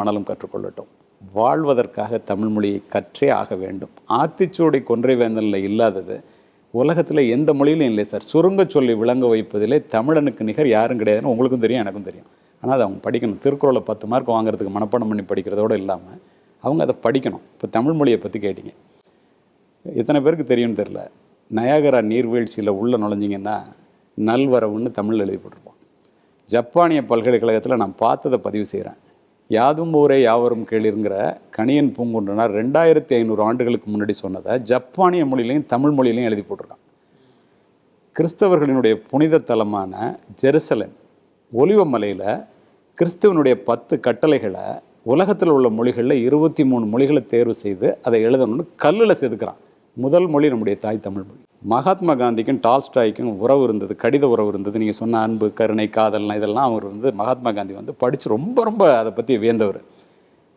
ஆனாலும் கற்றுக்கொள்ளட்டும். வாழ்வதற்காக தமிழ் மொழியை கற்றே ஆக வேண்டும். ஆத்திச்சூடி கொன்றை வேந்தனில் இல்லாதது உலகத்தில் எந்த மொழியிலும் இல்லை சார். சுருங்க சொல்லி விளங்க வைப்பதிலே தமிழனுக்கு நிகர் யாரும் கிடையாதுன்னு உங்களுக்கும் தெரியும், எனக்கும் தெரியும். ஆனால் அதை அவங்க படிக்கணும். திருக்குறளை 10 மார்க் வாங்குறதுக்கு மனப்பாடம் பண்ணி படிக்கிறதோடு இல்லாமல் அவங்க அதை படிக்கணும். இப்போ தமிழ் மொழியை பற்றி கேட்டிங்க, எத்தனை பேருக்கு தெரியும்னு தெரில. நயாகரா நீர்வீழ்ச்சியில் உள்ளே நுழைஞ்சிங்கன்னா நல்வரவுன்னு தமிழ் எழுதி போட்டிருப்போம். ஜப்பானிய பல்கலைக்கழகத்தில் நான் பார்த்ததை பதிவு செய்கிறேன். யாதும் ஊரே யாவரும் கேளிருங்கிற கணியன் பூங்குன்றனார் 2500 ஆண்டுகளுக்கு முன்னாடி சொன்னதை ஜப்பானிய மொழியிலையும் தமிழ் மொழியிலையும் எழுதி போட்டிருக்கான். கிறிஸ்தவர்களினுடைய புனித தலமான ஜெருசலேம் ஒலிவமலையில் கிறிஸ்துவனுடைய 10 கட்டளைகளை உலகத்தில் உள்ள மொழிகளில் 23 மொழிகளை தேர்வு செய்து அதை எழுதணும்னு கல்லில் செதுக்கிறான். முதல் மொழி நம்முடைய தாய் தமிழ் மொழி. மகாத்மா காந்திக்கும் டால்ஸ்டாய்க்கும் உறவு இருந்தது, கடித உறவு இருந்தது. நீங்கள் சொன்ன அன்பு, கருணை, காதல்னா இதெல்லாம் அவர் மகாத்மா காந்தி படித்து ரொம்ப அதை பற்றி வியந்தவர்.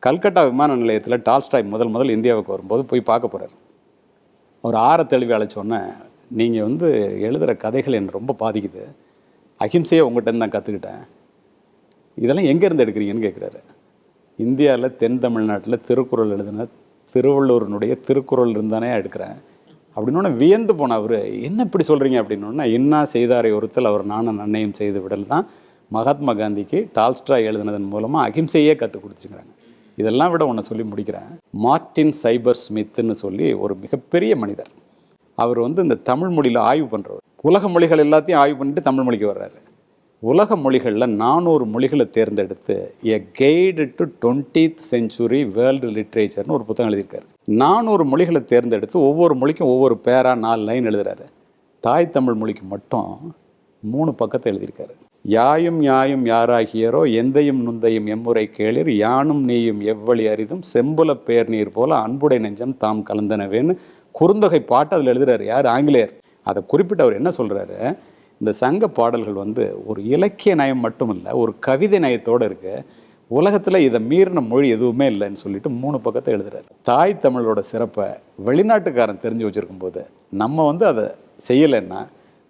கல்கட்டா விமான நிலையத்தில் டால்ஸ்டாய் முதல் இந்தியாவுக்கு வரும்போது போய் பார்க்க போகிறார். அவர் தெளிவாக அழைச்சோன்னே, நீங்கள் எழுதுகிற கதைகள் என்னை ரொம்ப பாதிக்குது, அஹிம்சையை உங்கள்கிட்ட தான் கற்றுக்கிட்டேன், இதெல்லாம் எங்கேருந்து எடுக்கிறீங்கன்னு கேட்குறாரு. இந்தியாவில் தென் தமிழ்நாட்டில் திருக்குறள் எழுதின திருவள்ளூரினுடைய திருக்குறள் இருந்தானே எடுக்கிறேன் அப்படின்னோடனே வியந்து போன அவர், என்ன இப்படி சொல்கிறீங்க அப்படின்னோடனே, இன்னா செய்தாரை ஒருத்தல் அவர் நானும் நன்னையும் செய்து விடல் தான் மகாத்மா காந்திக்கு டால்ஸ்டாய் எழுதினதன் மூலமாக அகிம்சையே கற்றுக் கொடுத்துச்சுக்கிறாங்க. இதெல்லாம் விட ஒன்று சொல்லி முடிக்கிறேன். மார்ட்டின் சைபர் ஸ்மித்துன்னு சொல்லி ஒரு மிகப்பெரிய மனிதர். அவர் இந்த தமிழ் மொழியில் ஆய்வு பண்ணுறவர். உலக மொழிகள் எல்லாத்தையும் ஆய்வு பண்ணிட்டு தமிழ் மொழிக்கு வர்றாரு. உலக மொழிகளில் 400 மொழிகளை தேர்ந்தெடுத்து a guide to 20th century world லிட்ரேச்சர்னு ஒரு புத்தகம் எழுதியிருக்காரு. 400 மொழிகளை தேர்ந்தெடுத்து ஒவ்வொரு மொழிக்கும் ஒவ்வொரு பேரா 4 லைன் எழுதுறாரு. தாய் தமிழ் மொழிக்கு மட்டும் 3 பக்கத்தை எழுதியிருக்காரு. யாயும் யாயும் யாராகியரோ எந்தையும் நுந்தையும் எம்முறை கேளிர் யானும் நீயும் எவ்வழி அரிதும் செம்புல பேர் நீர் போல அன்புடை நெஞ்சம் தாம் கலந்தனவேன்னு குறுந்தொகை பாட்டு அதில் எழுதுறாரு. யார்? ஆங்கிலேயர். அதை குறிப்பிட்டு அவர் என்ன சொல்கிறாரு, இந்த சங்க பாடல்கள் ஒரு இலக்கிய நயம் மட்டும் இல்லை, ஒரு கவிதை நயத்தோடு இருக்குது. உலகத்தில் இதை மீறின மொழி எதுவுமே இல்லைன்னு சொல்லிட்டு 3 பக்கத்தை எழுதுறாரு. தாய் தமிழோட சிறப்பை வெளிநாட்டுக்காரன் தெரிஞ்சு வச்சுருக்கும் போது நம்ம அதை செய்யலைன்னா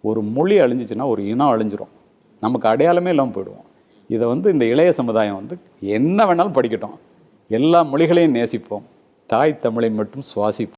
ஒரு மொழி அழிஞ்சிச்சுன்னா ஒரு இனம் அழிஞ்சிரும், நமக்கு அடையாளமே இல்லாமல் போயிடுவோம். இதை இந்த இளைய சமுதாயம் என்ன வேணாலும் படிக்கட்டும், எல்லா மொழிகளையும் நேசிப்போம், தாய் தமிழை மட்டும் சுவாசிப்போம்.